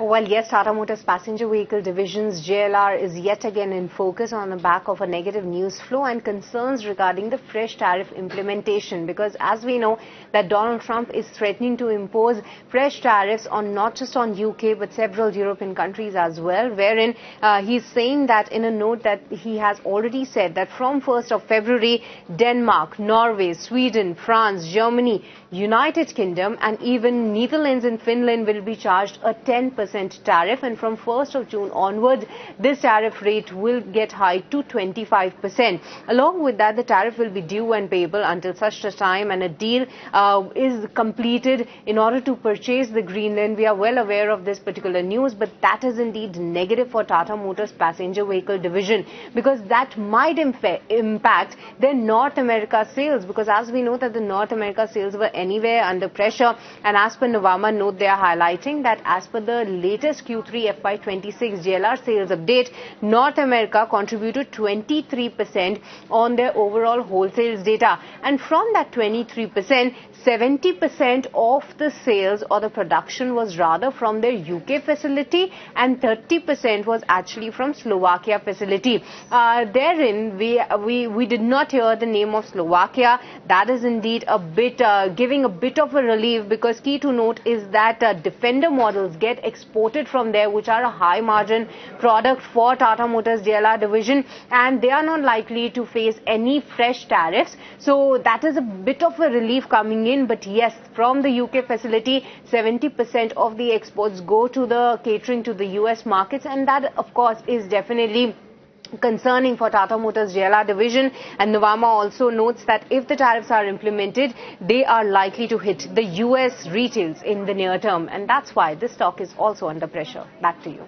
Well, yes, Tata Motors passenger vehicle division's JLR is yet again in focus on the back of a negative news flow and concerns regarding the fresh tariff implementation, because as we know that Donald Trump is threatening to impose fresh tariffs on not just on UK but several European countries as well, wherein he's saying that in a note that he has already said that from 1st of February, Denmark, Norway, Sweden, France, Germany, United Kingdom and even Netherlands and Finland will be charged a 10% tariff, and from 1st of June onwards, this tariff rate will get hiked to 25%. Along with that, the tariff will be due and payable until such a time and a deal is completed in order to purchase the Greenland. We are well aware of this particular news, but that is indeed negative for Tata Motors passenger vehicle division, because that might impact their North America sales, because as we know that the North America sales were anywhere under pressure, and as per Nuvama note, they are highlighting that as per the latest Q3 FY26 JLR sales update, North America contributed 23% on their overall wholesales data, and from that 23%, 70% of the sales or the production was rather from their UK facility and 30% was actually from Slovakia facility. Therein, we did not hear the name of Slovakia. That is indeed a bit giving a bit of a relief, because key to note is that Defender models get exported from there, which are a high margin product for Tata Motors JLR division, and they are not likely to face any fresh tariffs. So that is a bit of a relief coming in. But yes, from the UK facility, 70% of the exports go to the catering to the US markets, and that of course is definitely concerning for Tata Motors JLR division. And Nuvama also notes that if the tariffs are implemented, they are likely to hit the US retails in the near term, and that's why this stock is also under pressure. Back to you.